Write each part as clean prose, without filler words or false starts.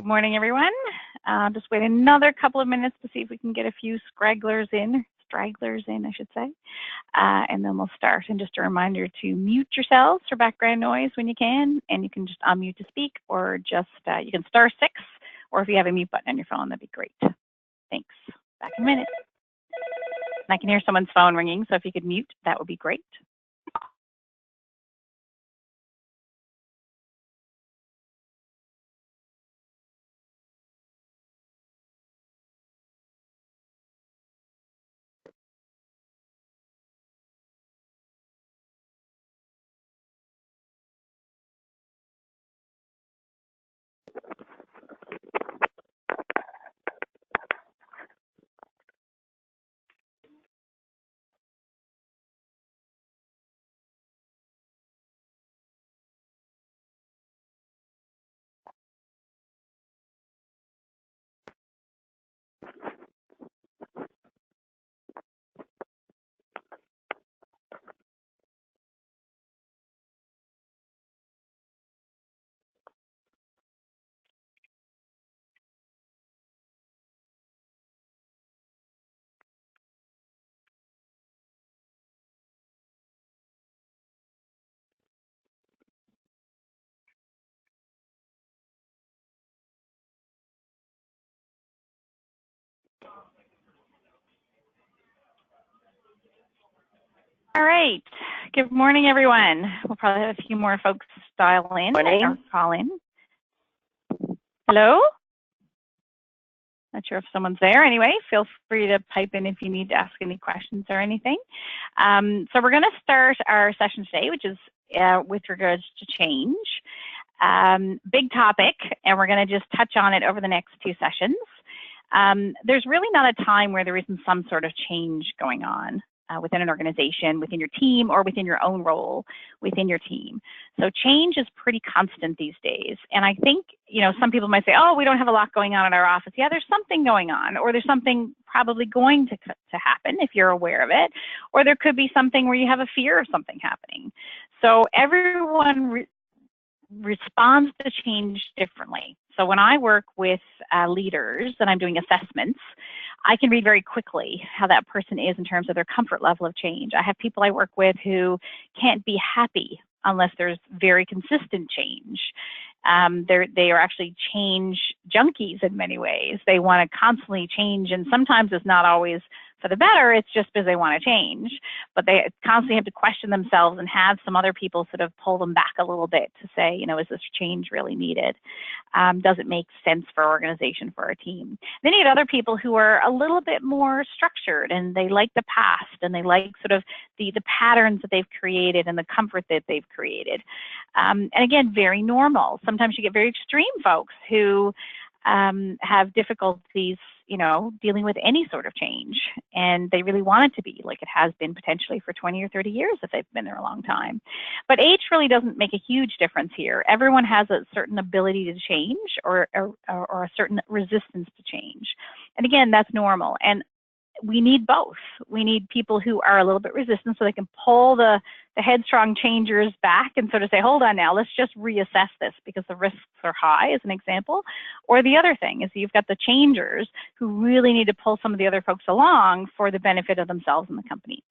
Good morning, everyone. Just wait another couple of minutes to see if we can get a few stragglers in, I should say, and then we'll start. And just a reminder to mute yourselves for background noise when you can, and you can just unmute to speak, or just you can star 6, or if you have a mute button on your phone, that'd be great. Thanks. Back in a minute. And I can hear someone's phone ringing, so if you could mute, that would be great. All right. Good morning, everyone. We'll probably have a few more folks dial in or call in. Hello? Not sure if someone's there. Anyway, feel free to pipe in if you need to ask any questions or anything. So we're going to start our session today, which is with regards to change. Big topic, and we're going to just touch on it over the next 2 sessions. There's really not a time where there isn't some sort of change going on within an organization, within your team, or within your own role within your team. So change is pretty constant these days. And I think, you know, some people might say, oh, we don't have a lot going on in our office. Yeah, there's something going on, or there's something probably going to happen if you're aware of it, or there could be something where you have a fear of something happening. So everyone responds to change differently. So when I work with leaders and I'm doing assessments, I can read very quickly how that person is in terms of their comfort level of change. I have people I work with who can't be happy unless there's very consistent change. They are actually change junkies in many ways. They want to constantly change, and sometimes it's not always for the better, it's just because they want to change. But they constantly have to question themselves and have some other people sort of pull them back a little bit to say, you know, is this change really needed? Does it make sense for our organization, for our team? Then you get other people who are a little bit more structured, and they like the past, and they like sort of the patterns that they've created and the comfort that they've created. And again, very normal. Sometimes you get very extreme folks who have difficulties, you know, dealing with any sort of change, and they really want it to be like it has been potentially for 20 or 30 years if they've been there a long time. But age really doesn't make a huge difference here. Everyone has a certain ability to change or a certain resistance to change. And again, that's normal. And we need both. We need people who are a little bit resistant so they can pull the headstrong changers back and sort of say, hold on now, let's just reassess this because the risks are high, as an example. Or the other thing is you've got the changers who really need to pull some of the other folks along for the benefit of themselves and the company.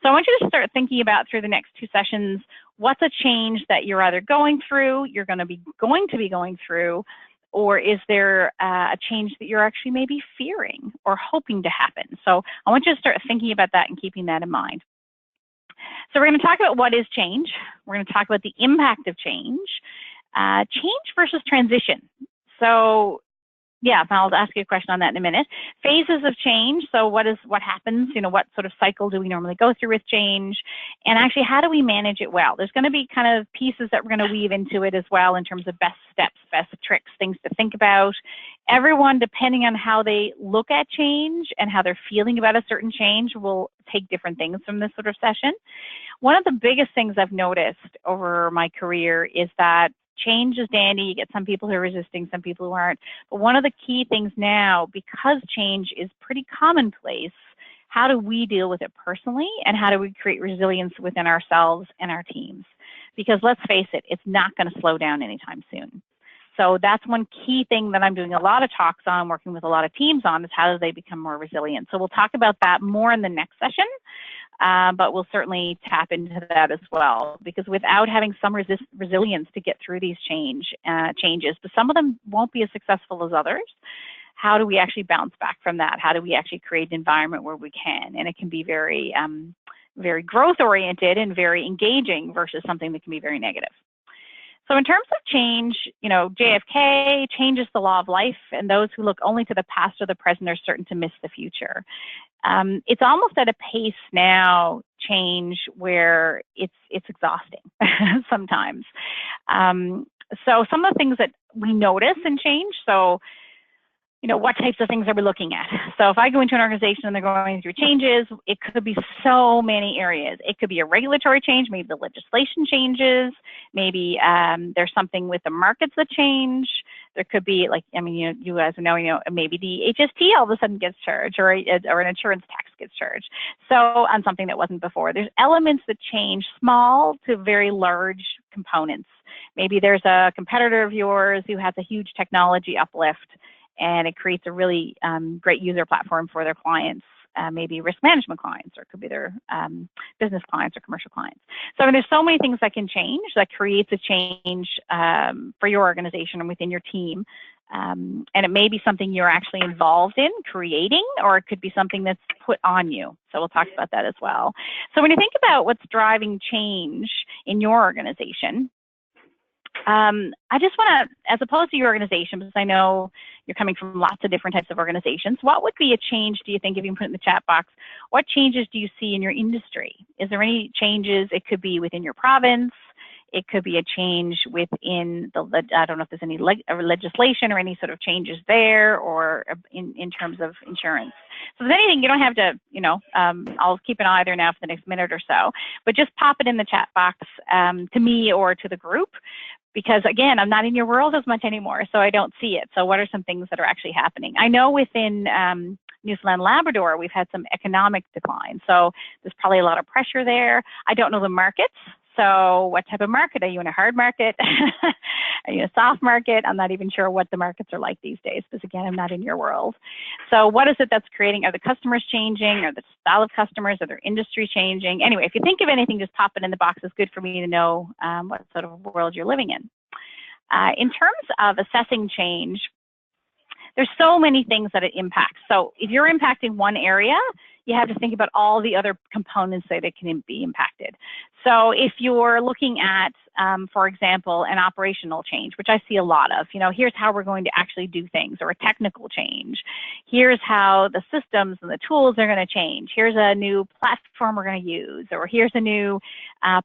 So I want you to start thinking about, through the next 2 sessions, what's a change that you're either going through, you're going to be going through, or is there a change that you're actually maybe fearing or hoping to happen? So I want you to start thinking about that and keeping that in mind. So we're going to talk about what is change. We're going to talk about the impact of change, change versus transition. So yeah, I'll ask you a question on that in a minute. Phases of change. So what happens, you know, what sort of cycle do we normally go through with change? And actually, how do we manage it well? There's going to be kind of pieces that we're going to weave into it as well in terms of best steps, best tricks, things to think about. Everyone, depending on how they look at change and how they're feeling about a certain change, will take different things from this sort of session. One of the biggest things I've noticed over my career is that change is dandy. You get some people who are resisting, some people who aren't. But one of the key things now, because change is pretty commonplace, how do we deal with it personally, and how do we create resilience within ourselves and our teams? Because let's face it, it's not going to slow down anytime soon. So that's one key thing that I'm doing a lot of talks on, working with a lot of teams on, is how do they become more resilient. So we'll talk about that more in the next session, but we'll certainly tap into that as well, because without having some resilience to get through these changes, but some of them won't be as successful as others. How do we actually bounce back from that? How do we actually create an environment where we can? And it can be very, very growth-oriented and very engaging versus something that can be very negative. So in terms of change, you know, JFK, change is the law of life, and those who look only to the past or the present are certain to miss the future. It's almost at a pace now, change, where it's exhausting sometimes. So some of the things that we notice in change, so, you know, what types of things are we looking at? So if I go into an organization and they're going through changes, it could be so many areas. It could be a regulatory change, maybe the legislation changes, maybe there's something with the markets that change. There could be, like, I mean, you guys know, maybe the HST all of a sudden gets charged, or an insurance tax gets charged. So on something that wasn't before. There's elements that change, small to very large components. Maybe there's a competitor of yours who has a huge technology uplift, and it creates a really great user platform for their clients, maybe risk management clients, or it could be their business clients or commercial clients. So I mean, there's so many things that can change, that creates a change for your organization and within your team. And it may be something you're actually involved in creating, or it could be something that's put on you. So we'll talk about that as well. So when you think about what's driving change in your organization, I just want to, as opposed to your organization, because I know you're coming from lots of different types of organizations, what would be a change, do you think, if you can put it in the chat box, what changes do you see in your industry? Is there any changes? It could be within your province. It could be a change within the, I don't know if there's any legislation or any sort of changes there, or in terms of insurance. So if there's anything, you don't have to, you know, I'll keep an eye there now for the next minute or so, but just pop it in the chat box to me or to the group. Because again, I'm not in your world as much anymore, so I don't see it. So what are some things that are actually happening? I know within Newfoundland Labrador, we've had some economic decline. So there's probably a lot of pressure there. I don't know the markets. So what type of market? Are you in a hard market? Are you in a soft market? I'm not even sure what the markets are like these days, because again, I'm not in your world. So what is it that's creating? Are the customers changing? Are the style of customers? Are their industry changing? Anyway, if you think of anything, just pop it in the box. It's good for me to know what sort of world you're living in. In terms of assessing change, there's so many things that it impacts. So if you're impacting one area, you have to think about all the other components that it can be impacted. So if you're looking at, for example, an operational change, which I see a lot of, you know, here's how we're going to actually do things, or a technical change. Here's how the systems and the tools are going to change. Here's a new platform we're going to use, or here's a new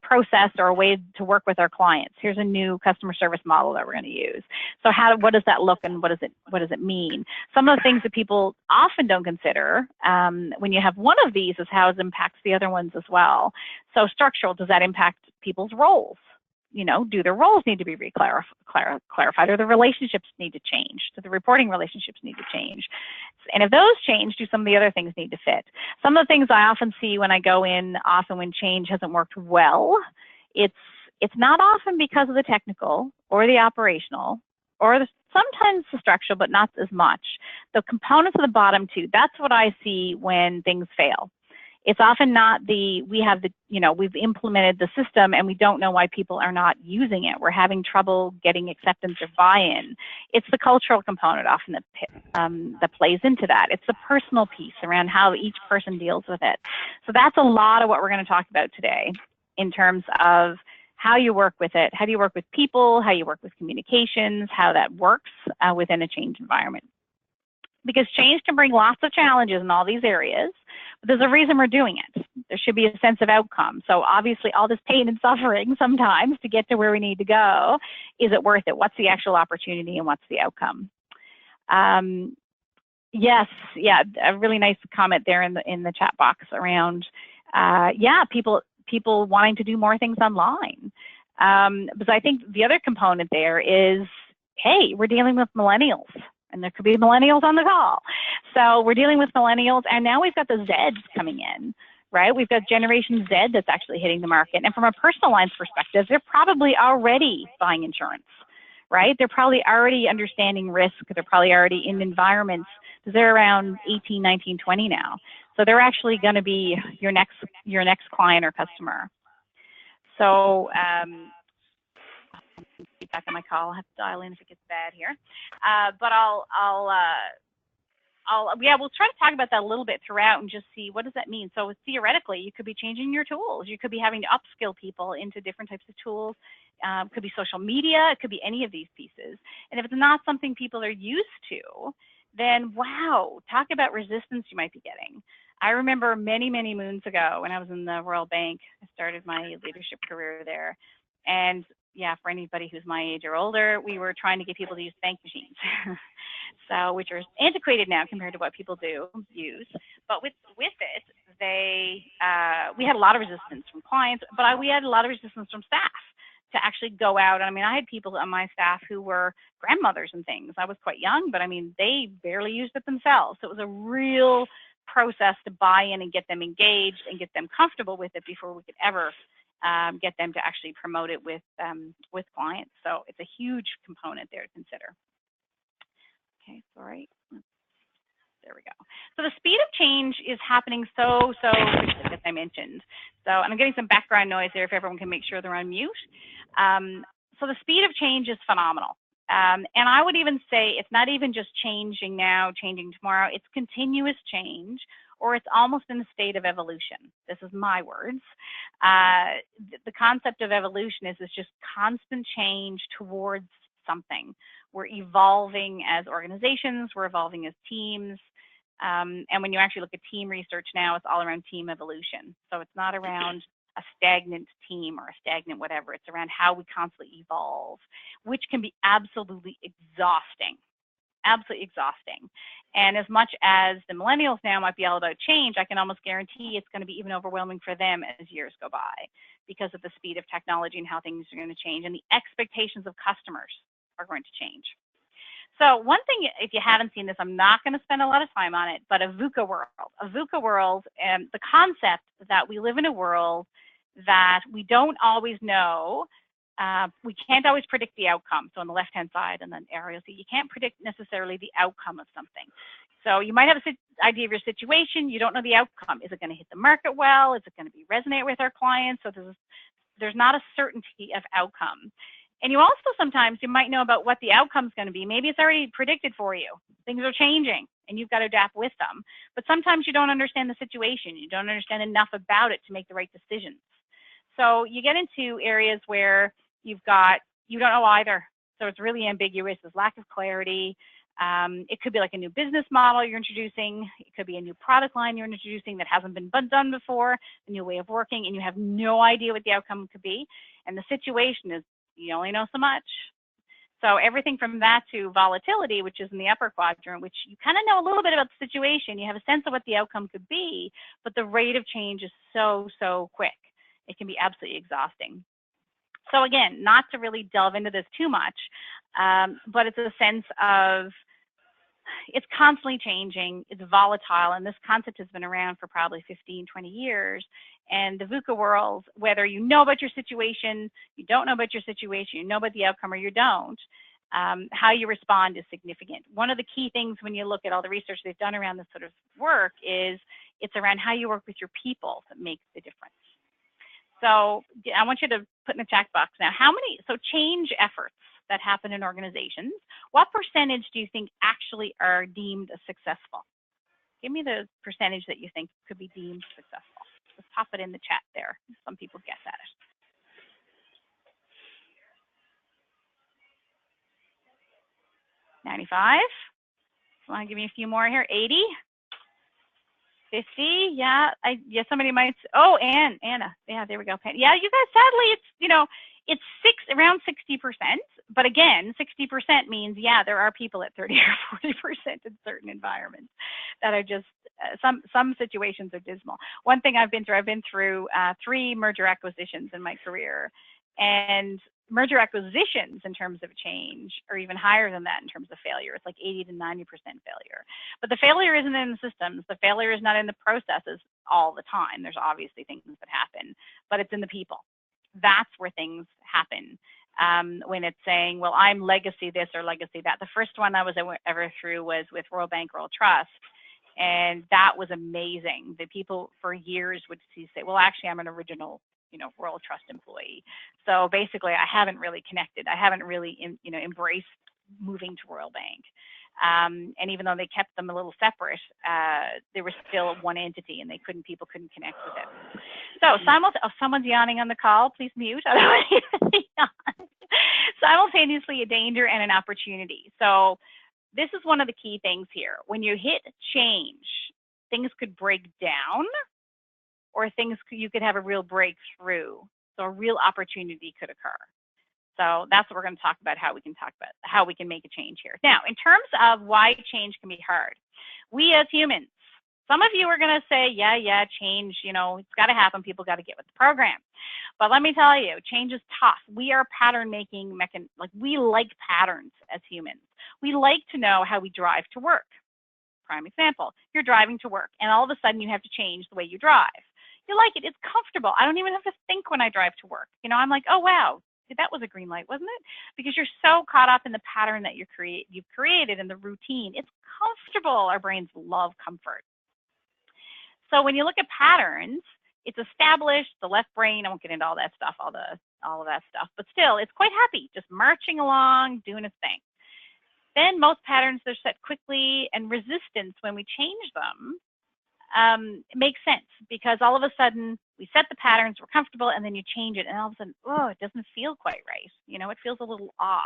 process or a way to work with our clients. Here's a new customer service model that we're going to use. So what does that look, and what does it mean? Some of the things that people often don't consider when you have one of these is how it impacts the other ones as well. So structural, does that impact people's roles? You know, do their roles need to be clarified, or the relationships need to change? Do the reporting relationships need to change? And if those change, do some of the other things need to fit? Some of the things I often see when I go in, often when change hasn't worked well, it's not often because of the technical or the operational, or sometimes the structural, but not as much. The components of the bottom two, that's what I see when things fail. It's often not we've implemented the system and we don't know why people are not using it. We're having trouble getting acceptance or buy-in. It's the cultural component often that plays into that. It's the personal piece around how each person deals with it. So that's a lot of what we're going to talk about today in terms of how you work with it, how do you work with people, how you work with communications, how that works within a change environment. Because change can bring lots of challenges in all these areas, but there's a reason we're doing it. There should be a sense of outcome. So obviously all this pain and suffering sometimes to get to where we need to go, is it worth it? What's the actual opportunity and what's the outcome? Yes, yeah, a really nice comment there in the chat box around, people wanting to do more things online. Because I think the other component there is, hey, we're dealing with millennials. And there could be millennials on the call. So we're dealing with millennials, and now we've got the Zeds coming in, right? We've got Generation Z that's actually hitting the market. And from a personal lines perspective, they're probably already buying insurance, right? They're probably already understanding risk. They're probably already in environments, because they're around 18, 19, 20 now. So they're actually going to be your next client or customer. So back on my call. I'll have to dial in if it gets bad here. But we'll try to talk about that a little bit throughout and just see what does that mean. So theoretically, you could be changing your tools. You could be having to upskill people into different types of tools. It could be social media. It could be any of these pieces. And if it's not something people are used to, then wow, talk about resistance you might be getting. I remember many, many moons ago when I was in the Royal Bank, I started my leadership career there. And yeah, for anybody who's my age or older, we were trying to get people to use bank machines. So, which are antiquated now compared to what people use. But with it, we had a lot of resistance from clients, but we had a lot of resistance from staff to actually go out. I mean, I had people on my staff who were grandmothers and things. I was quite young, but I mean, they barely used it themselves. So it was a real process to buy in and get them engaged and get them comfortable with it before we could ever get them to actually promote it with clients. So it's a huge component there to consider. Okay, sorry. There we go. So the speed of change is happening so quickly, as I mentioned. So, and I'm getting some background noise there if everyone can make sure they're on mute. So the speed of change is phenomenal. And I would even say it's not even just changing now, changing tomorrow, it's continuous change, or it's almost in a state of evolution. This is my words. The concept of evolution is this just constant change towards something. We're evolving as organizations, we're evolving as teams. And when you actually look at team research now, it's all around team evolution. So it's not around a stagnant team or a stagnant whatever. It's around how we constantly evolve, which can be absolutely exhausting. Absolutely exhausting. And as much as the millennials now might be all about change, I can almost guarantee it's going to be even overwhelming for them as years go by because of the speed of technology and how things are going to change, and the expectations of customers are going to change. So one thing, if you haven't seen this, I'm not going to spend a lot of time on it, but a VUCA world. A VUCA world, and the concept that we live in a world that we don't always know. We can't always predict the outcome. So on the left-hand side and then arrow, so you can't predict necessarily the outcome of something. So you might have an idea of your situation. You don't know the outcome. Is it going to hit the market well? Is it going to be resonate with our clients? So there's not a certainty of outcome. And you also sometimes, you might know about what the outcome is going to be. Maybe it's already predicted for you. Things are changing and you've got to adapt with them. But sometimes you don't understand the situation. You don't understand enough about it to make the right decisions. So you get into areas where you don't know either. So it's really ambiguous. There's lack of clarity. It could be like a new business model you're introducing. It could be a new product line you're introducing that hasn't been done before, a new way of working, and you have no idea what the outcome could be. And the situation is, you only know so much. So everything from that to volatility, which is in the upper quadrant, which you kind of know a little bit about the situation. You have a sense of what the outcome could be, but the rate of change is so quick. It can be absolutely exhausting. So again, not to really delve into this too much, but it's a sense of it's constantly changing, it's volatile, and this concept has been around for probably 15, 20 years. And the VUCA world, whether you know about your situation, you don't know about your situation, you know about the outcome or you don't, how you respond is significant. One of the key things when you look at all the research they've done around this sort of work is it's around how you work with your people that makes the difference. So I want you to put in the chat box now, so change efforts that happen in organizations, what percentage do you think actually are deemed successful? Give me the percentage that you think could be deemed successful. Just pop it in the chat there. Some people guess at it. 95. Want to give me a few more here? 80. 50, yeah, somebody might, oh, Anna, yeah, there we go. Yeah, you guys, sadly, it's around 60%, but again, 60% means, yeah, there are people at 30 or 40% in certain environments that are just, some situations are dismal. One thing I've been through 3 merger acquisitions in my career, and merger acquisitions in terms of change are even higher than that in terms of failure. It's like 80 to 90% failure. But the failure isn't in the systems. The failure is not in the processes all the time. There's obviously things that happen, but it's in the people. That's where things happen. when it's saying, well, I'm legacy this or legacy that. The first one I was ever through was with Royal Bank Royal Trust. And that was amazing. The people for years would say, well, actually, I'm an original, Royal Trust employee. So basically, I haven't really connected. I haven't really, embraced moving to Royal Bank. And even though they kept them a little separate, they were still one entity, and people couldn't connect with it. So someone's yawning on the call. Please mute. Simultaneously, a danger and an opportunity. So this is one of the key things here. When you hit change, things could break down, or you could have a real breakthrough. So a real opportunity could occur. So that's what we're going to talk about, how we can make a change here. Now, in terms of why change can be hard, we as humans, some of you are going to say, yeah, change, it's got to happen. People got to get with the program. But let me tell you, change is tough. We are pattern-making we like patterns as humans. We like to know how we drive to work. Prime example, you're driving to work, and all of a sudden you have to change the way you drive. You like it. It's comfortable. I don't even have to think when I drive to work. I'm like, oh, wow, that was a green light, wasn't it? Because you're so caught up in the pattern that you've created in the routine. It's comfortable. Our brains love comfort. So when you look at patterns, it's established. The left brain, I won't get into all that stuff, all of that stuff, but still, it's quite happy, just marching along, doing its thing. Then most patterns, they're set quickly, and resistance when we change them, it makes sense, because all of a sudden we set the patterns, we're comfortable, and then you change it, and all of a sudden, it doesn't feel quite right. It feels a little off.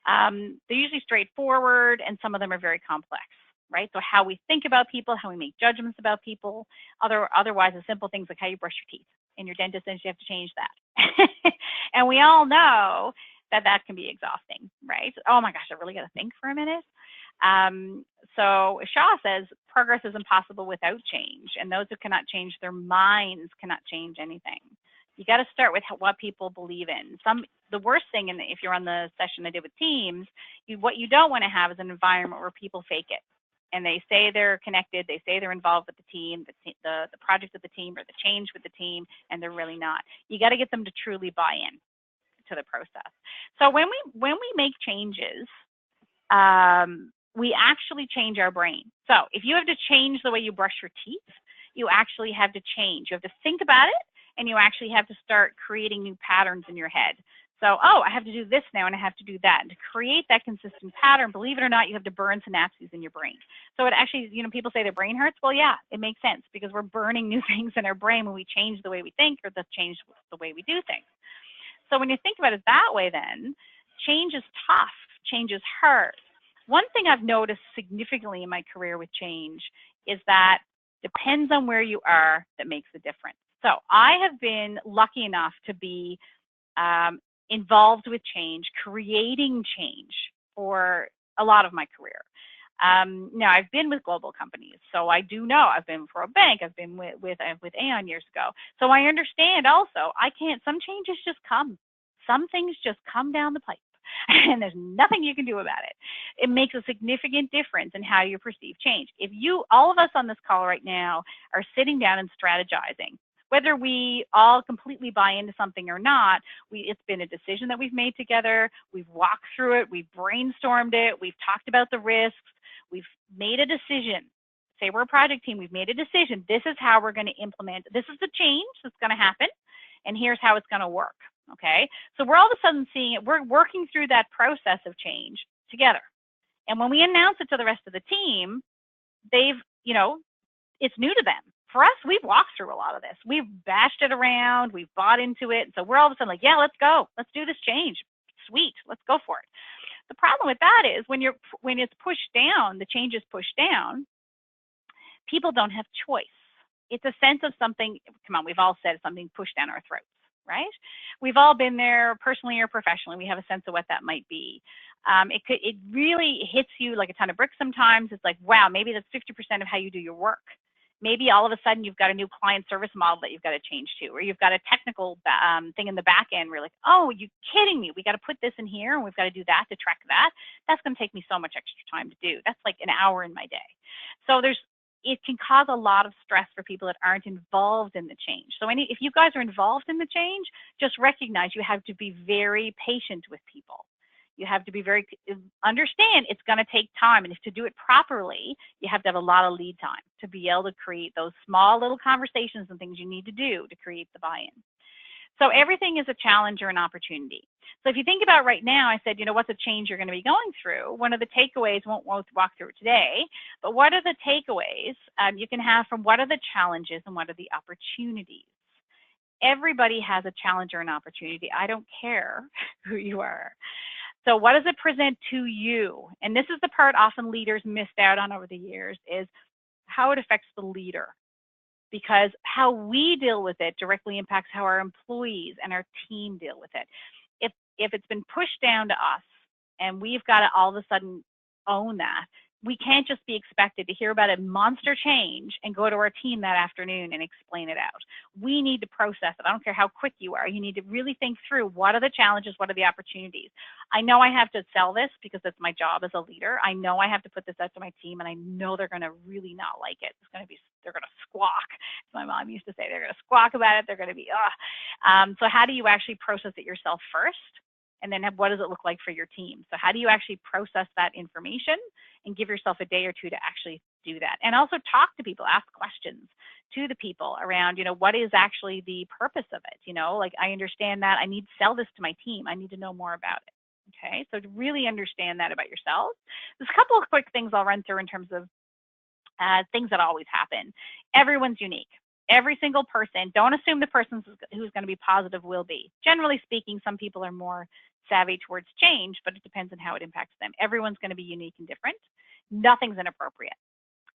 They're usually straightforward, and some of them are very complex, right? So how we think about people, how we make judgments about people, otherwise the simple things like how you brush your teeth, and your dentist says you have to change that. And we all know that can be exhausting, right? Oh my gosh, I really got to think for a minute. So Shaw says progress is impossible without change, and those who cannot change their minds cannot change anything. You got to start with what people believe in. The worst thing, and if you're on the session I did with teams, what you don't want to have is an environment where people fake it, and they say they're connected, they say they're involved with the team, the project of the team, or the change with the team, and they're really not. You got to get them to truly buy in to the process. So when we make changes, we actually change our brain. So if you have to change the way you brush your teeth, you actually have to change. You have to think about it, and you actually have to start creating new patterns in your head. So, I have to do this now, and I have to do that. And to create that consistent pattern, believe it or not, you have to burn synapses in your brain. So it actually, people say their brain hurts. Well, yeah, it makes sense, because we're burning new things in our brain when we change the way we think, or change the way we do things. So when you think about it that way, then change is tough. Change is hard. One thing I've noticed significantly in my career with change is that depends on where you are that makes the difference. So I have been lucky enough to be involved with change, creating change for a lot of my career. Now, I've been with global companies, so I do know. I've been for a bank. I've been with Aon years ago. So I understand also, some changes just come. Some things just come down the pipe, and there's nothing you can do about it. It makes a significant difference in how you perceive change. If all of us on this call right now are sitting down and strategizing, whether we all completely buy into something or not, it's been a decision that we've made together. We've walked through it. We've brainstormed it. We've talked about the risks. We've made a decision. Say we're a project team. We've made a decision. This is how we're going to implement. This is the change that's going to happen, and here's how it's going to work. Okay? So we're all of a sudden seeing it. We're working through that process of change together. And when we announce it to the rest of the team, it's new to them. For us, we've walked through a lot of this. We've bashed it around. We've bought into it. So we're all of a sudden like, yeah, let's go. Let's do this change. Sweet. Let's go for it. The problem with that is when it's pushed down, the change is pushed down, people don't have choice. It's a sense of something, come on, we've all said something pushed down our throats, right? We've all been there personally or professionally. We have a sense of what that might be. It really hits you like a ton of bricks sometimes. It's like, wow, maybe that's 50% of how you do your work. Maybe all of a sudden you've got a new client service model that you've got to change to, or you've got a technical thing in the back end where you're like, oh, are you kidding me? We got to put this in here, and we've got to do that to track that. That's going to take me so much extra time to do. That's like an hour in my day. So it can cause a lot of stress for people that aren't involved in the change. So if you guys are involved in the change, just recognize you have to be very patient with people. You have to be understand it's going to take time. And if to do it properly, you have to have a lot of lead time to be able to create those small little conversations and things you need to do to create the buy-in. So everything is a challenge or an opportunity. So if you think about right now, I said, what's a change you're going to be going through? One of the takeaways, won't walk through it today, but what are the takeaways you can have from what are the challenges and what are the opportunities? Everybody has a challenge or an opportunity. I don't care who you are. So what does it present to you? And this is the part often leaders missed out on over the years, is how it affects the leader. Because how we deal with it directly impacts how our employees and our team deal with it. If it's been pushed down to us and we've got to all of a sudden own that, we can't just be expected to hear about a monster change and go to our team that afternoon and explain it out. We need to process it. I don't care how quick you are. You need to really think through, what are the challenges, what are the opportunities? I know I have to sell this because it's my job as a leader. I know I have to put this out to my team, and I know they're going to really not like it. They're going to squawk. As my mom used to say, they're going to squawk about it. They're going to be, so how do you actually process it yourself first? And then what does it look like for your team? So how do you actually process that information and give yourself a day or two to actually do that? And also talk to people, ask questions to the people around, what is actually the purpose of it? Like, I understand that I need to sell this to my team. I need to know more about it. Okay, so to really understand that about yourself. There's a couple of quick things I'll run through in terms of things that always happen. Everyone's unique. Every single person, don't assume the person who's going to be positive will be. Generally speaking, some people are more savvy towards change, but it depends on how it impacts them. Everyone's going to be unique and different. Nothing's inappropriate.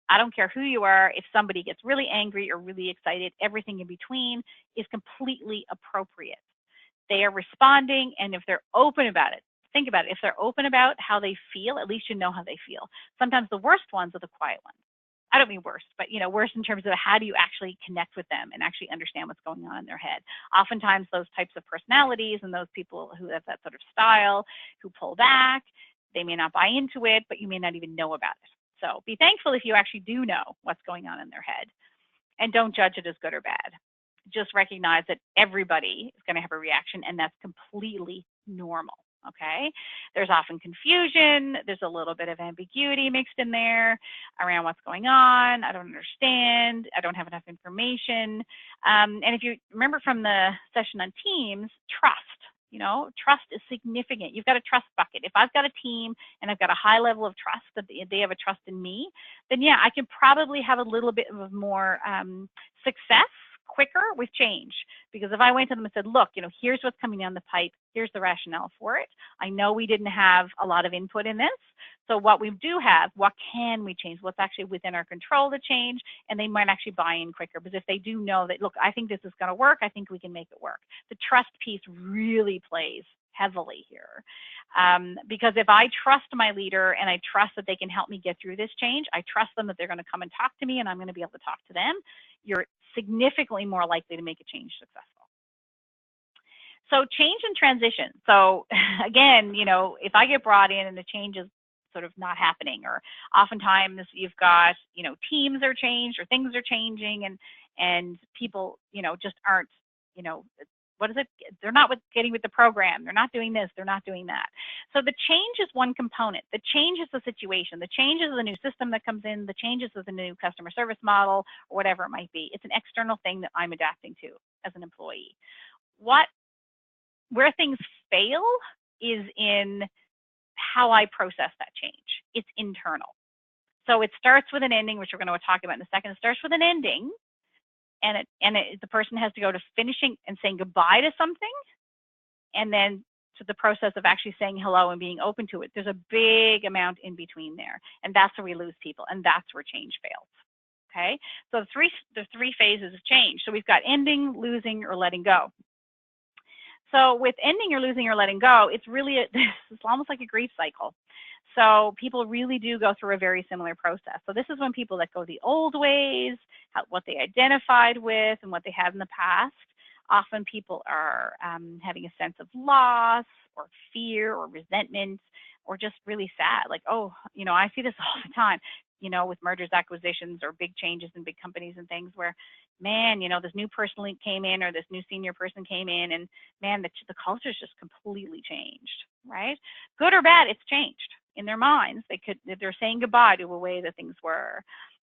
I don't care who you are. If somebody gets really angry or really excited, everything in between is completely appropriate. They are responding, and if they're open about it, think about it. If they're open about how they feel, at least you know how they feel. Sometimes the worst ones are the quiet ones. I don't mean worse, but worse in terms of how do you actually connect with them and actually understand what's going on in their head. Oftentimes those types of personalities and those people who have that sort of style, who pull back, they may not buy into it, but you may not even know about it. So be thankful if you actually do know what's going on in their head, and don't judge it as good or bad. Just recognize that everybody is going to have a reaction, and that's completely normal. Okay, there's often confusion. There's a little bit of ambiguity mixed in there around what's going on. I don't understand. I don't have enough information. And if you remember from the session on teams, trust. Trust is significant. You've got a trust bucket. If I've got a team and I've got a high level of trust, that they have a trust in me, then yeah, I can probably have a little bit of more success quicker with change. Because if I went to them and said, look, here's what's coming down the pipe, here's the rationale for it. I know we didn't have a lot of input in this. So what we do have, what can we change? What's actually within our control to change? And they might actually buy in quicker, because if they do know that, look, I think this is going to work, I think we can make it work. The trust piece really plays heavily here. Because if I trust my leader and I trust that they can help me get through this change, I trust them that they're going to come and talk to me and I'm going to be able to talk to them, you're significantly more likely to make a change successful. So change and transition. So again, if I get brought in and the change is sort of not happening, or oftentimes you've got, teams are changed or things are changing and people, just aren't, what is it? They're not getting with the program. They're not doing this. They're not doing that. So the change is one component. The change is the situation. The change is the new system that comes in. The changes is the new customer service model, or whatever it might be. It's an external thing that I'm adapting to as an employee. Where things fail is in how I process that change. It's internal. So it starts with an ending, which we're going to talk about in a second. It starts with an ending. And the person has to go to finishing and saying goodbye to something, and then to the process of actually saying hello and being open to it. There's a big amount in between there, and that's where we lose people, and that's where change fails. Okay, so the three phases of change. So we've got ending, losing, or letting go. So with ending or losing or letting go, it's almost like a grief cycle. So people really do go through a very similar process. So this is when people let go the old ways, what they identified with and what they had in the past. Often people are having a sense of loss or fear or resentment, or just really sad. Like, oh, I see this all the time. you know, with mergers, acquisitions, or big changes in big companies and things where, man, you know, this new person came in or this new senior person came in and man, the culture's just completely changed, right? Good or bad, it's changed in their minds. They're saying goodbye to a way that things were.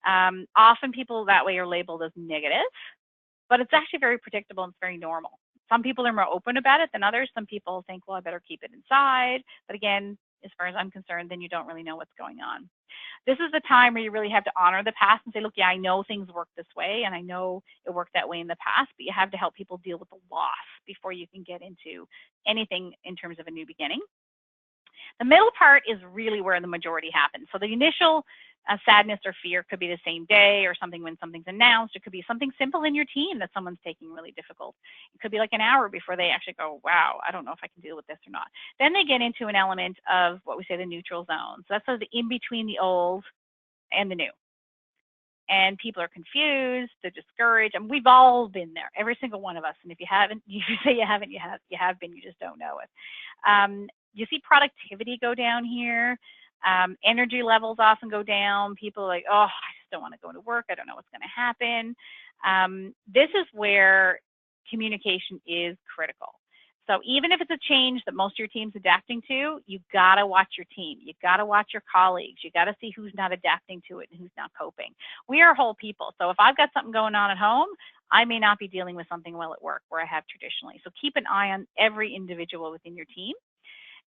Often people that way are labeled as negative, but it's actually very predictable and it's very normal. Some people are more open about it than others. Some people think, well, I better keep it inside. But again, as far as I'm concerned, then you don't really know what's going on. This is the time where you really have to honor the past and say, look, yeah, I know things work this way and I know it worked that way in the past, but you have to help people deal with the loss before you can get into anything in terms of a new beginning. The middle part is really where the majority happens. So the initial sadness or fear could be the same day or something when something's announced. It could be something simple in your team that someone's taking really difficult. It could be like an hour before they actually go, wow, I don't know if I can deal with this or not. Then they get into an element of what we say the neutral zone. So that's sort of the in between the old and the new. And people are confused, they're discouraged, and we've all been there, every single one of us. And if you haven't, you say you haven't, you have been, you just don't know it. You see productivity go down here. Energy levels often go down. People are like, oh, I just don't want to go to work. I don't know what's going to happen. This is where communication is critical. So even if it's a change that most of your team's adapting to, you got to watch your team. You got to watch your colleagues. You got to see who's not adapting to it and who's not coping. We are whole people. So if I've got something going on at home, I may not be dealing with something well at work where I have traditionally. So keep an eye on every individual within your team.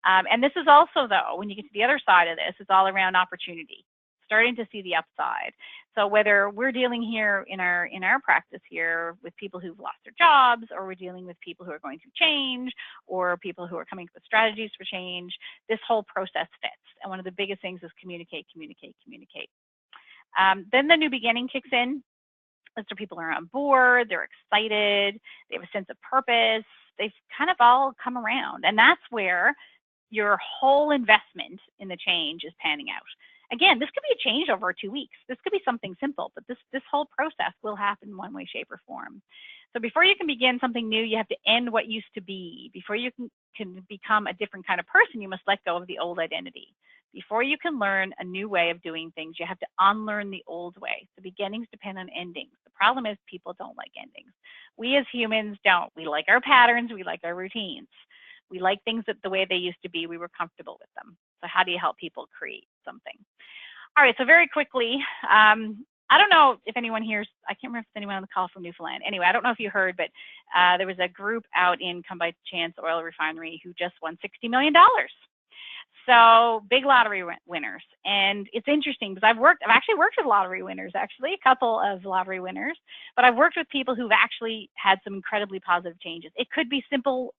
And this is also, though, when you get to the other side of this, it's all around opportunity, starting to see the upside. So whether we're dealing here in our practice here with people who've lost their jobs, or we're dealing with people who are going through change, or people who are coming up with strategies for change, this whole process fits. And one of the biggest things is communicate, communicate, communicate. Then the new beginning kicks in. So people are on board, they're excited, they have a sense of purpose, they've kind of all come around. And that's where your whole investment in the change is panning out. Again, this could be a change over 2 weeks. This could be something simple, but this whole process will happen in one way, shape, or form. So before you can begin something new, you have to end what used to be. Before you can become a different kind of person, you must let go of the old identity. Before you can learn a new way of doing things, you have to unlearn the old way. The beginnings depend on endings. The problem is people don't like endings. We as humans don't. We like our patterns. We like our routines. We like things the way they used to be. We were comfortable with them. So how do you help people create something? All right, so very quickly, I don't know if anyone here, I can't remember if there's anyone on the call from Newfoundland. Anyway, I don't know if you heard, but there was a group out in Come By Chance Oil Refinery who just won $60 million. So big lottery winners. And it's interesting because I've actually worked with lottery winners, actually, a couple of lottery winners, but I've worked with people who've actually had some incredibly positive changes. It could be simple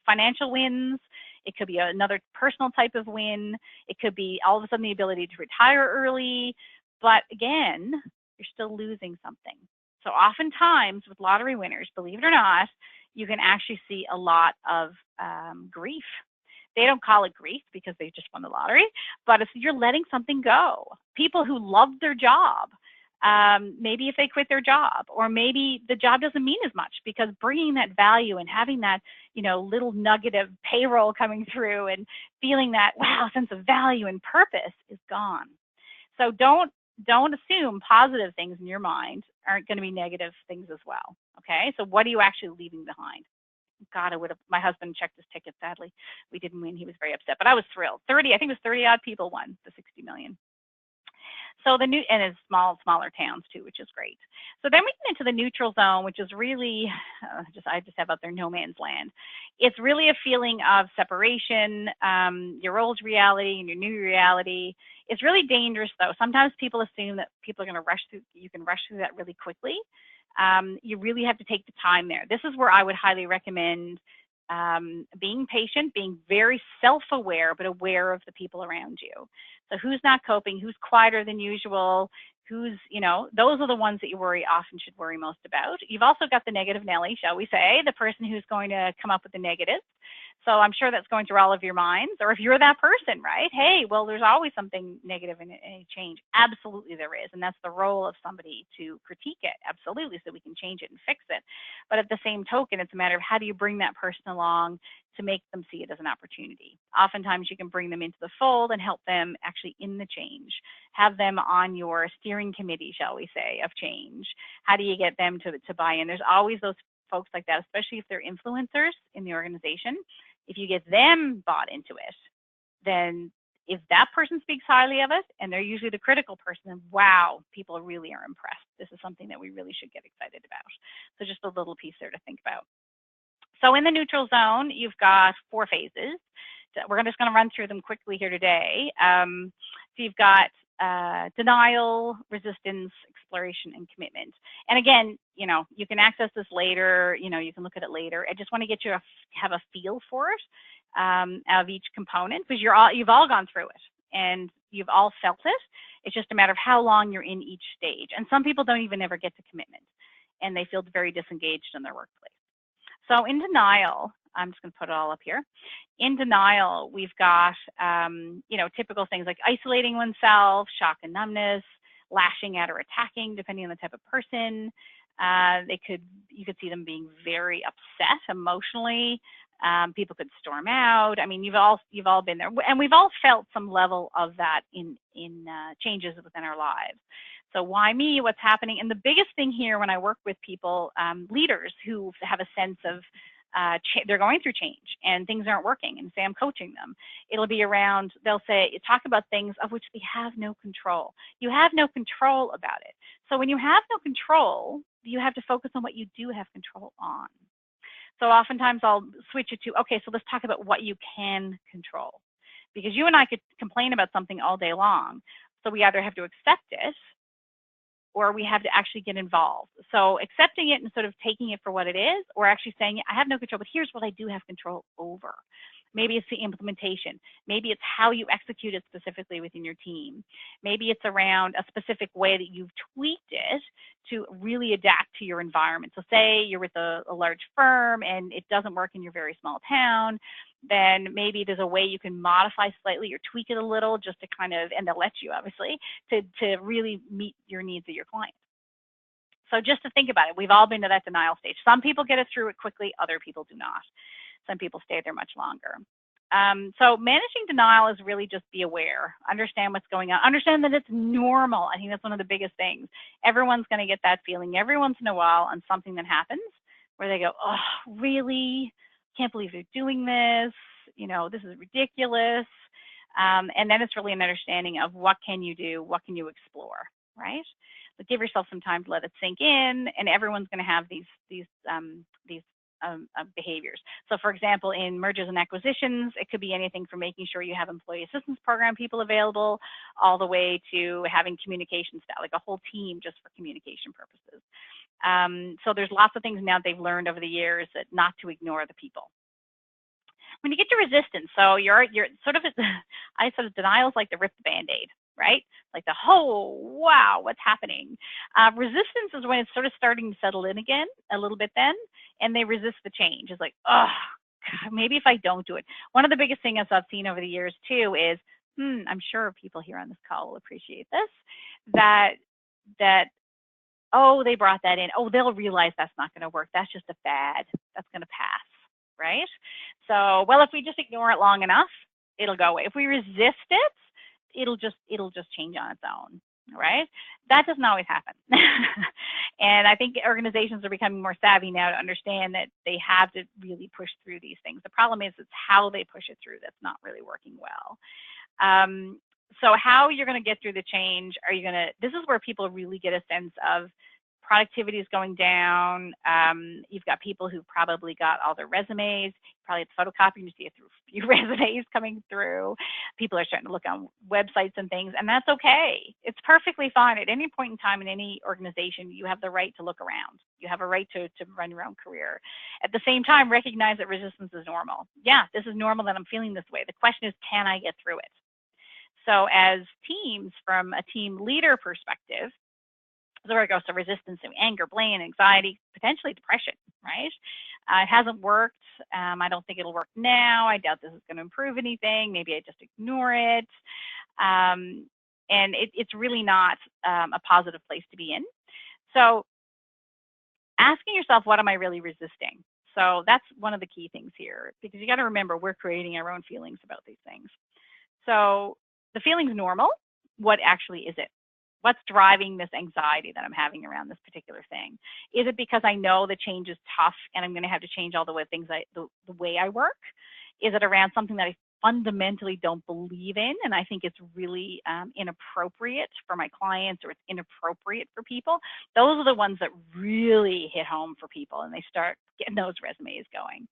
financial wins. It could be another personal type of win. It could be all of a sudden the ability to retire early. But again, you're still losing something. So oftentimes with lottery winners, believe it or not, you can actually see a lot of grief. They don't call it grief because they just won the lottery, but it's you're letting something go. People who love their job, maybe if they quit their job, or maybe the job doesn't mean as much because bringing that value and having that, you know, little nugget of payroll coming through and feeling that, wow, sense of value and purpose is gone. So don't assume positive things in your mind aren't going to be negative things as well. Okay, so what are you actually leaving behind? God, my husband checked his ticket, sadly. We didn't win. He was very upset, but I was thrilled. I think it was 30 odd people won the 60 million. So and it's smaller towns too, which is great. So then we get into the neutral zone, which is really, I just have out there no man's land. It's really a feeling of separation, your old reality and your new reality. It's really dangerous though. Sometimes people assume that people are going to rush through, you can rush through that really quickly. You really have to take the time there. This is where I would highly recommend being patient, being very self-aware, but aware of the people around you. So who's not coping, who's quieter than usual, who's, you know, those are the ones that you often should worry most about. You've also got the negative Nelly, shall we say, the person who's going to come up with the negatives. So I'm sure that's going through all of your minds. Or if you're that person, right? Hey, well, there's always something negative in any change. Absolutely there is. And that's the role of somebody to critique it. Absolutely. So we can change it and fix it. But at the same token, it's a matter of how do you bring that person along to make them see it as an opportunity. Oftentimes you can bring them into the fold and help them actually in the change. Have them on your steering committee, shall we say, of change. How do you get them to buy in? There's always those folks like that, especially if they're influencers in the organization. If you get them bought into it, then if that person speaks highly of it, and they're usually the critical person, then wow, people really are impressed. This is something that we really should get excited about. So just a little piece there to think about. So in the neutral zone, you've got 4 phases. We're just going to run through them quickly here today. So you've got denial, resistance, exploration, and commitment. And again, you know, you can access this later, you know, you can look at it later. I just want to get you to have a feel for it of each component, because you've all gone through it and you've all felt it. It's just a matter of how long you're in each stage. And some people don't even ever get to commitment, and they feel very disengaged in their workplace. So in denial, I'm just going to put it all up here. In denial, we've got, you know, typical things like isolating oneself, shock and numbness, lashing out or attacking, depending on the type of person. You could see them being very upset emotionally. People could storm out. I mean, you've all been there, and we've all felt some level of that in changes within our lives. So why me? What's happening? And the biggest thing here when I work with people, leaders who have a sense of they're going through change and things aren't working, and say I'm coaching them, it'll be around, they'll say, talk about things of which they have no control. You have no control about it. So when you have no control, you have to focus on what you do have control on. So oftentimes I'll switch it to, okay, so let's talk about what you can control. Because you and I could complain about something all day long. So we either have to accept it, or we have to actually get involved. So accepting it and sort of taking it for what it is, or actually saying, I have no control, but here's what I do have control over. Maybe it's the implementation. Maybe it's how you execute it specifically within your team. Maybe it's around a specific way that you've tweaked it to really adapt to your environment. So say you're with a large firm and it doesn't work in your very small town, then maybe there's a way you can modify slightly or tweak it a little just to kind of, and they'll let you obviously, to really meet your needs of your client. So just to think about it, we've all been to that denial stage. Some people get it through it quickly, other people do not. Some people stay there much longer. So managing denial is really just be aware, understand what's going on, understand that it's normal. I think that's one of the biggest things. Everyone's going to get that feeling every once in a while on something that happens where they go, oh, really? Can't believe they're doing this. You know, this is ridiculous. And then it's really an understanding of what can you do? What can you explore, right? But give yourself some time to let it sink in, and everyone's going to have these behaviors. So for example, in mergers and acquisitions, it could be anything from making sure you have employee assistance program people available, all the way to having communication staff, like a whole team just for communication purposes. So there's lots of things now they've learned over the years that not to ignore the people. When you get to resistance, so you're sort of, I sort of denial is like the rip the Band-Aid, right? Like the whole, wow, what's happening? Resistance is when it's sort of starting to settle in again a little bit then, and they resist the change. It's like, oh, God, maybe if I don't do it. One of the biggest things I've seen over the years too is, I'm sure people here on this call will appreciate this, that oh, they brought that in. Oh, they'll realize that's not going to work. That's just a fad. That's going to pass, right? So, well, if we just ignore it long enough, it'll go away. If we resist it, it'll just change on its own, right? That doesn't always happen. And I think organizations are becoming more savvy now to understand that they have to really push through these things. The problem is it's how they push it through that's not really working well. So how you're going to get through the change, this is where people really get a sense of productivity is going down. You've got people who probably got all their resumes, probably it's photocopying, you see a few resumes coming through. People are starting to look on websites and things, and that's okay. It's perfectly fine. At any point in time in any organization, you have the right to look around. You have a right to run your own career. At the same time, recognize that resistance is normal. Yeah, this is normal that I'm feeling this way. The question is, can I get through it? So as teams, from a team leader perspective, so where it goes to resistance and anger, blame, anxiety, potentially depression, right? It hasn't worked. I don't think it'll work now. I doubt this is going to improve anything. Maybe I just ignore it. And it's really not a positive place to be in. So asking yourself, what am I really resisting? So that's one of the key things here, because you got to remember, we're creating our own feelings about these things. So the feeling's normal. What actually is it? What's driving this anxiety that I'm having around this particular thing? Is it because I know the change is tough and I'm going to have to change all the way the way I work? Is it around something that I fundamentally don't believe in, and I think it's really inappropriate for my clients, or it's inappropriate for people? Those are the ones that really hit home for people, and they start getting those resumes going.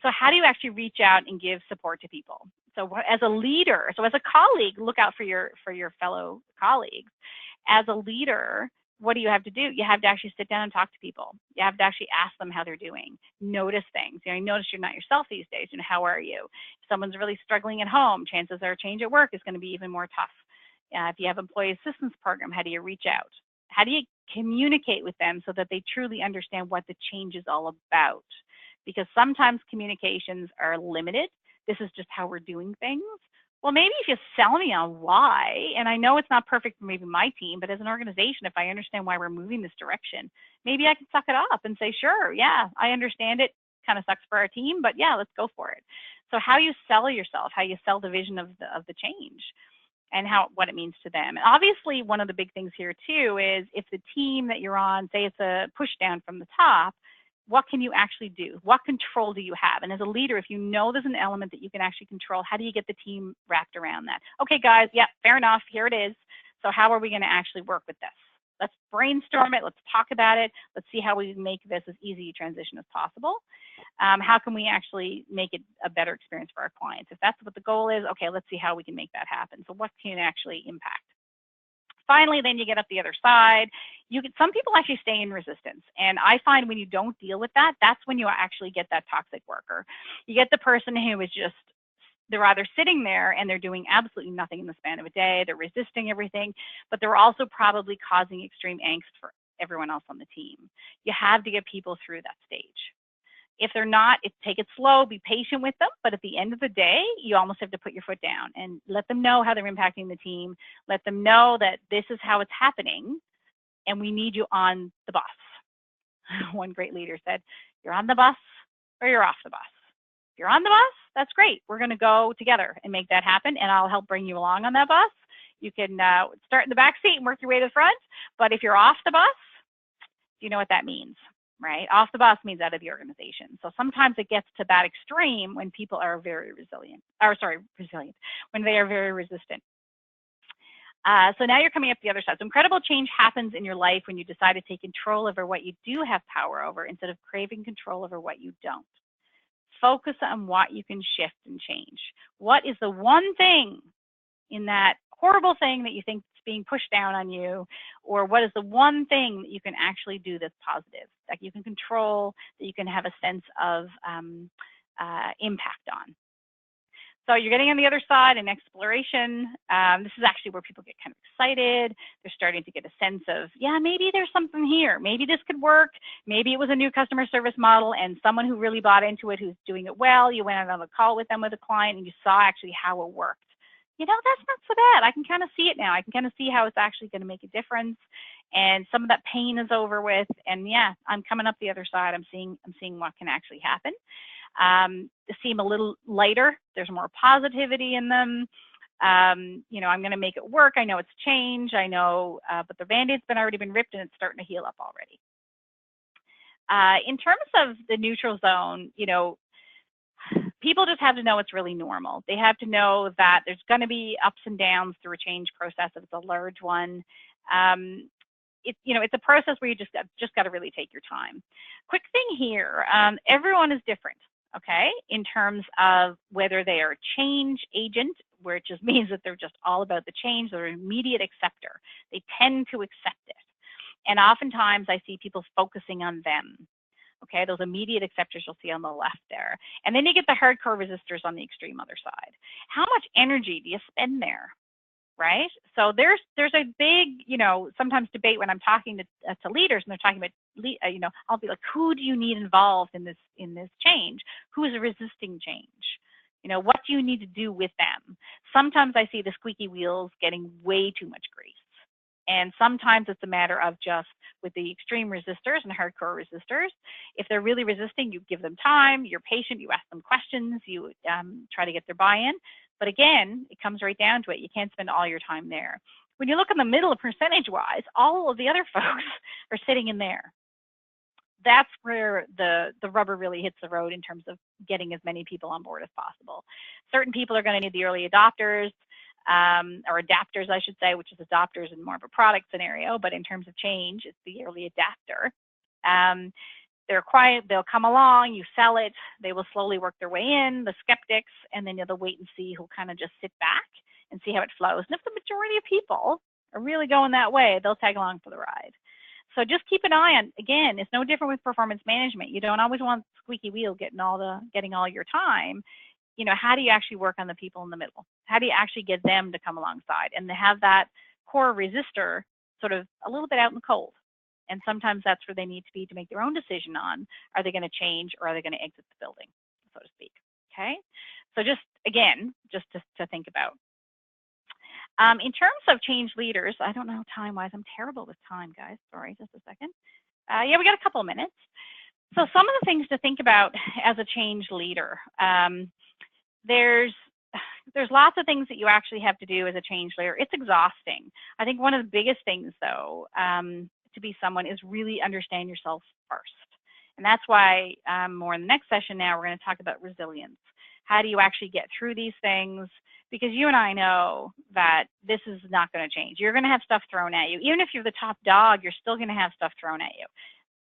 So how do you actually reach out and give support to people? So as a leader, so as a colleague, look out for your fellow colleagues. As a leader, what do you have to do? You have to actually sit down and talk to people. You have to actually ask them how they're doing. Notice things. You know, notice you're not yourself these days. You know, how are you? If someone's really struggling at home, chances are change at work is going to be even more tough. If you have employee assistance program, how do you reach out? How do you communicate with them so that they truly understand what the change is all about? Because sometimes communications are limited. This is just how we're doing things. Well, maybe if you sell me on why, and I know it's not perfect for maybe my team, but as an organization, if I understand why we're moving this direction, maybe I can suck it up and say, sure, yeah, I understand it kind of sucks for our team, but yeah, let's go for it. So how you sell yourself, how you sell the vision of the change, and what it means to them. And obviously, one of the big things here too is if the team that you're on, say it's a push down from the top, what can you actually do? What control do you have? And as a leader, if you know there's an element that you can actually control, how do you get the team wrapped around that? Okay, guys, yeah, fair enough. Here it is. So how are we going to actually work with this? Let's brainstorm it. Let's talk about it. Let's see how we make this as easy a transition as possible. How can we actually make it a better experience for our clients? If that's what the goal is, okay, let's see how we can make that happen. So what can actually impact? Finally, then you get up the other side. Some people actually stay in resistance. And I find when you don't deal with that, that's when you actually get that toxic worker. You get the person who is just, they're either sitting there and they're doing absolutely nothing in the span of a day. They're resisting everything, but they're also probably causing extreme angst for everyone else on the team. You have to get people through that stage. If they're not, take it slow, be patient with them. But at the end of the day, you almost have to put your foot down and let them know how they're impacting the team. Let them know that this is how it's happening and we need you on the bus. One great leader said, you're on the bus or you're off the bus. If you're on the bus, that's great. We're going to go together and make that happen, and I'll help bring you along on that bus. You can start in the back seat and work your way to the front. But if you're off the bus, you know what that means, right? Off the bus means out of the organization. So sometimes it gets to that extreme when people are very resilient, when they are very resistant. So now you're coming up the other side. So incredible change happens in your life when you decide to take control over what you do have power over instead of craving control over what you don't. Focus on what you can shift and change. What is the one thing in that horrible thing that you think is being pushed down on you, or what is the one thing that you can actually do that's positive, that you can control, that you can have a sense of impact on? So you're getting on the other side in exploration. This is actually where people get kind of excited. They're starting to get a sense of, yeah, maybe there's something here. Maybe this could work. Maybe it was a new customer service model and someone who really bought into it, who's doing it well. You went out on a call with them with a client and you saw actually how it worked. You know, that's not so bad. I can kind of see it now. I can kind of see how it's actually going to make a difference. And some of that pain is over with. And yeah, I'm coming up the other side. I'm seeing what can actually happen. They seem a little lighter. There's more positivity in them. You know, I'm going to make it work. I know it's change. I know, but the Band-Aid's already been ripped and it's starting to heal up already. In terms of the neutral zone, you know, people just have to know it's really normal. They have to know that there's going to be ups and downs through a change process if it's a large one. It's a process where you just got to really take your time. Quick thing here, everyone is different, okay, in terms of whether they are a change agent, where it just means that they're just all about the change, they're an immediate acceptor. They tend to accept it. And oftentimes I see people focusing on them. Okay, those immediate acceptors you'll see on the left there. And then you get the hardcore resistors on the extreme other side. How much energy do you spend there? right? So there's a big, sometimes debate when I'm talking to leaders and they're talking about, I'll be like, who do you need involved in this change? Who is resisting change? What do you need to do with them? Sometimes I see the squeaky wheels getting way too much grease. And sometimes it's a matter of just with the extreme resistors and hardcore resistors, if they're really resisting, you give them time, you're patient, you ask them questions, you try to get their buy-in. But again, it comes right down to it. You can't spend all your time there. When you look in the middle percentage-wise, all of the other folks are sitting in there. That's where the rubber really hits the road in terms of getting as many people on board as possible. Certain people are going to need the early adopters, or adapters, I should say, which is adopters in more of a product scenario, but in terms of change, it's the early adapter. They're quiet, they'll come along, you sell it, they will slowly work their way in, the skeptics, and then they'll wait and see who'll kind of just sit back and see how it flows. And if the majority of people are really going that way, they'll tag along for the ride. So just keep an eye on, again, it's no different with performance management. You don't always want squeaky wheel getting all your time. How do you actually work on the people in the middle? How do you actually get them to come alongside and to have that core resistor sort of a little bit out in the cold? And sometimes that's where they need to be to make their own decision on, are they going to change or are they going to exit the building, so to speak, okay? So just, again, just to think about. In terms of change leaders, I don't know time-wise, I'm terrible with time, guys. Sorry, just a second. Yeah, we got a couple of minutes. So some of the things to think about as a change leader. There's lots of things that you actually have to do as a change leader. It's exhausting. I think one of the biggest things, though, to be someone is really understand yourself first. And that's why more in the next session now, we're going to talk about resilience. How do you actually get through these things? Because you and I know that this is not going to change. You're going to have stuff thrown at you. Even if you're the top dog, you're still going to have stuff thrown at you.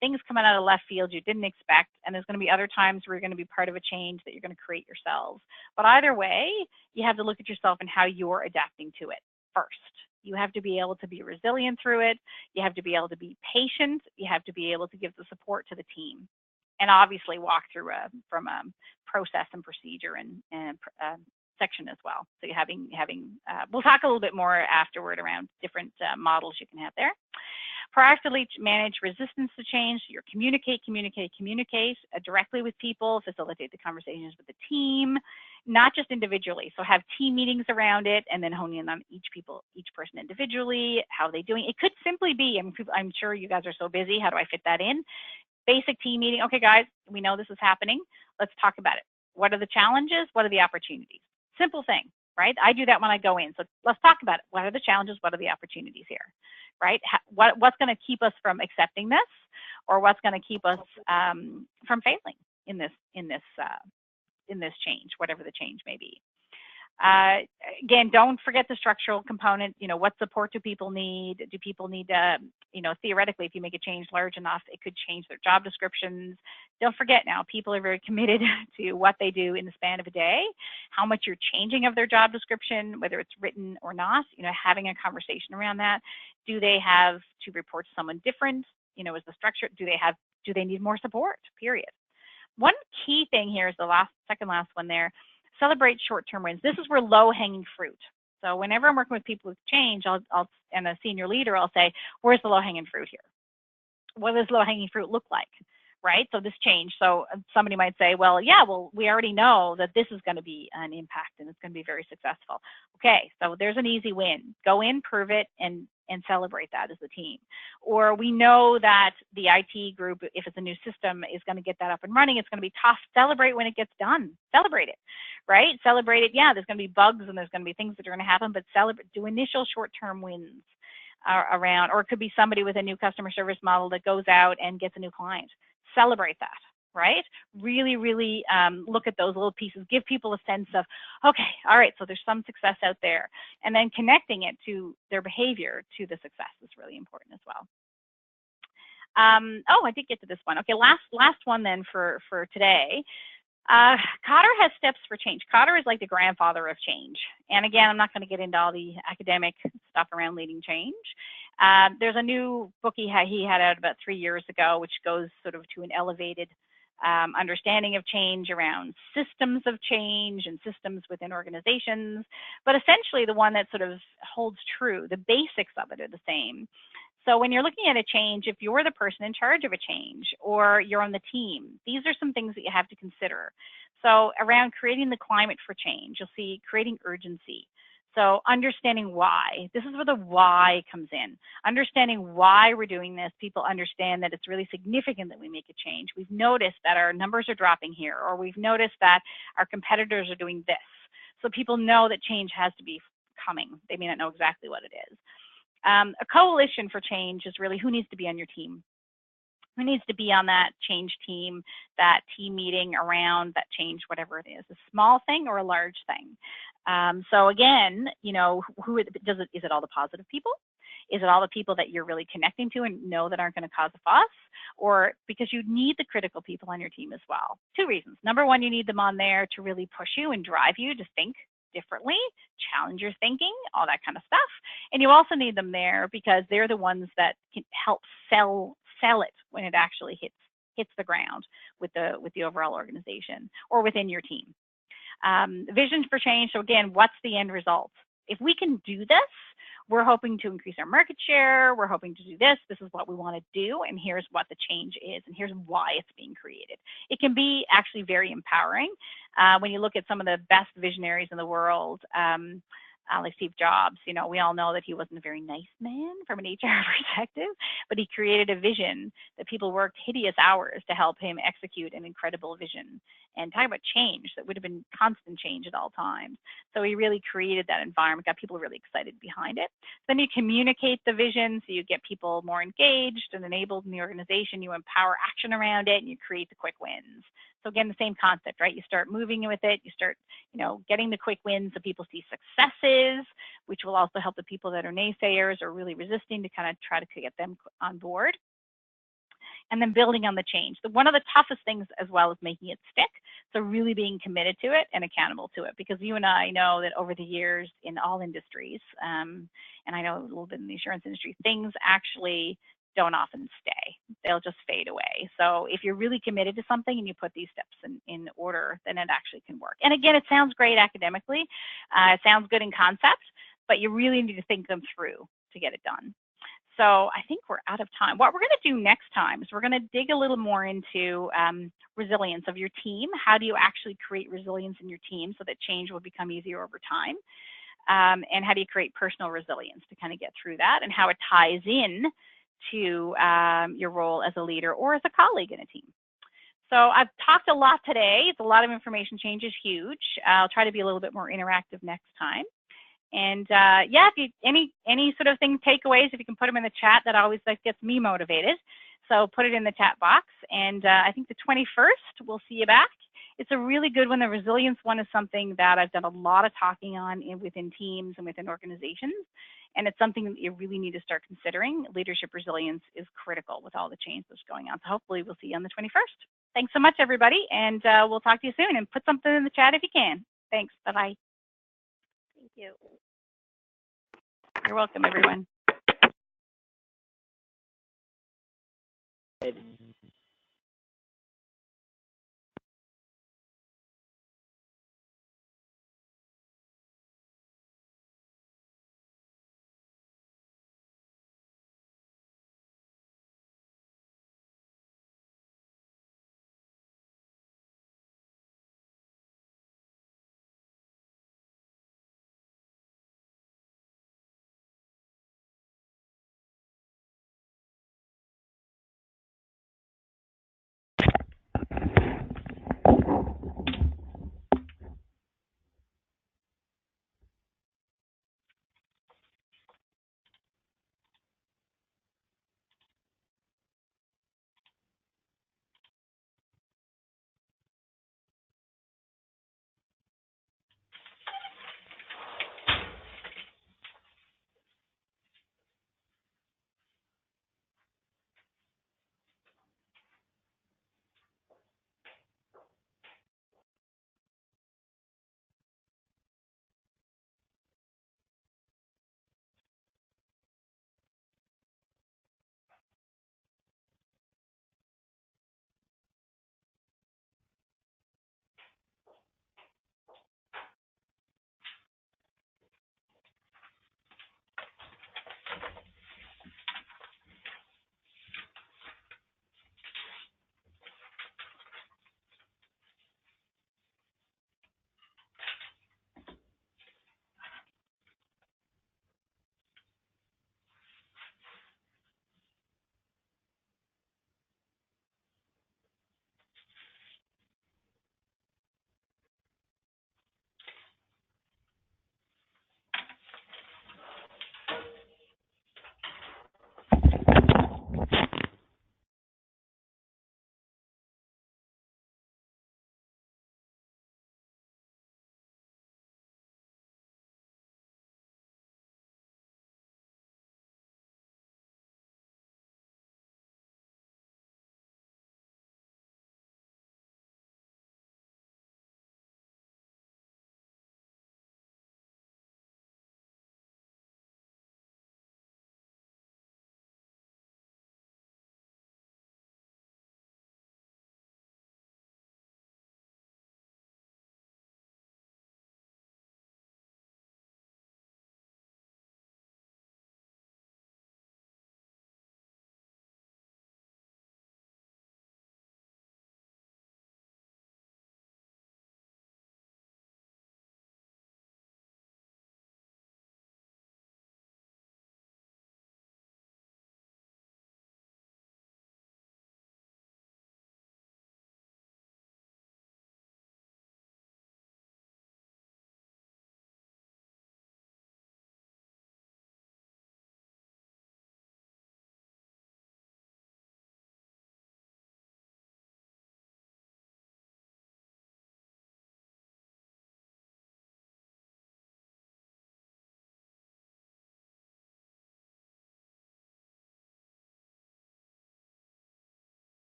Things coming out of left field you didn't expect, and there's going to be other times where you're going to be part of a change that you're going to create yourselves. But either way, you have to look at yourself and how you're adapting to it first. You have to be able to be resilient through it. You have to be able to be patient. You have to be able to give the support to the team. And obviously walk through from a process and procedure and section as well. So you're having we'll talk a little bit more afterward around different models you can have there. Proactively manage resistance to change. You're communicate directly with people, facilitate the conversations with the team, not just individually. So have team meetings around it and then hone in on each person individually, how are they doing. It could simply be, I'm sure you guys are so busy, how do I fit that in? Basic team meeting. Okay, guys, we know this is happening. Let's talk about it. What are the challenges? What are the opportunities? Simple thing, right? I do that when I go in. So let's talk about it. What are the challenges? What are the opportunities here, right? What's going to keep us from accepting this, or what's going to keep us from failing in this change, whatever the change may be. Again, don't forget the structural component. What support do people need? Do people need to, theoretically, if you make a change large enough, it could change their job descriptions. Don't forget now, people are very committed to what they do in the span of a day, how much you're changing of their job description, whether it's written or not, having a conversation around that. Do they have to report to someone different? Is the structure, do they need more support, period. One key thing here is the second last one there. Celebrate short-term wins. This is where low-hanging fruit. So whenever I'm working with people with change, and a senior leader, I'll say, where's the low-hanging fruit here? What does low-hanging fruit look like, right? So this change. So somebody might say, well, we already know that this is going to be an impact and it's going to be very successful. Okay, so there's an easy win. Go in, prove it, and celebrate that as a team. Or we know that the IT group, if it's a new system, is going to get that up and running. It's going to be tough. Celebrate when it gets done. Celebrate it, right? Celebrate it. Yeah, there's going to be bugs and there's going to be things that are going to happen, but do initial short-term wins around. Or it could be somebody with a new customer service model that goes out and gets a new client. Celebrate that, right? Really, really look at those little pieces. Give people a sense of, okay, all right, so there's some success out there. And then connecting it to their behavior to the success is really important as well. I did get to this one. Okay, last one then for today. Kotter has steps for change. Kotter is like the grandfather of change. And again, I'm not going to get into all the academic stuff around leading change. There's a new book he had out about 3 years ago, which goes sort of to an elevated understanding of change around systems of change and systems within organizations, but essentially the one that sort of holds true. The basics of it are the same. So when you're looking at a change, if you're the person in charge of a change or you're on the team, these are some things that you have to consider. So around creating the climate for change, you'll see creating urgency. So understanding why. This is where the why comes in. Understanding why we're doing this. People understand that it's really significant that we make a change. We've noticed that our numbers are dropping here, or we've noticed that our competitors are doing this. So people know that change has to be coming. They may not know exactly what it is. A coalition for change is really who needs to be on your team. Who needs to be on that change team, that team meeting around that change, whatever it is, a small thing or a large thing. So again, you know, who is it all the positive people? Is it all the people that you're really connecting to and know that aren't going to cause a fuss? Or because you need the critical people on your team as well. Two reasons. Number one, you need them on there to really push you and drive you to think differently, challenge your thinking, all that kind of stuff. And you also need them there because they're the ones that can help sell it when it actually hits the ground with the overall organization or within your team. Vision for change. So again, what's the end result? If we can do this, we're hoping to increase our market share. We're hoping to do this. This is what we want to do. And here's what the change is. And here's why it's being created. It can be actually very empowering. When you look at some of the best visionaries in the world, like Steve Jobs, you know, we all know that he wasn't a very nice man from an HR perspective, but he created a vision that people worked hideous hours to help him execute an incredible vision. And talk about change, that would have been constant change at all times. So he really created that environment, got people really excited behind it. Then you communicate the vision, so you get people more engaged and enabled in the organization. You empower action around it, and you create the quick wins. So again, the same concept, right? You start moving with it. You start, you know, getting the quick wins so people see successes, which will also help the people that are naysayers or really resisting to kind of try to get them on board. And then building on the change. So one of the toughest things as well is making it stick. So really being committed to it and accountable to it, because you and I know that over the years in all industries, and I know a little bit in the insurance industry, things actually don't often stay. They'll just fade away. So if you're really committed to something and you put these steps in order, then it actually can work. And again, it sounds great academically. It sounds good in concept, but you really need to think them through to get it done. So I think we're out of time. What we're going to do next time is we're going to dig a little more into resilience of your team. How do you actually create resilience in your team so that change will become easier over time? And how do you create personal resilience to kind of get through that, and how it ties in to your role as a leader or as a colleague in a team. So I've talked a lot today. It's a lot of information. Change is huge. I'll try to be a little bit more interactive next time. And yeah, if you any sort of thing, takeaways, if you can put them in the chat, that always gets me motivated. So put it in the chat box. And I think the 21st, we'll see you back. It's a really good one. The resilience one is something that I've done a lot of talking on within teams and within organizations. And it's something that you really need to start considering. Leadership resilience is critical with all the change that's going on. So hopefully we'll see you on the 21st. Thanks so much, everybody. And we'll talk to you soon. And put something in the chat if you can. Thanks. Bye-bye. Thank you. You're welcome, everyone.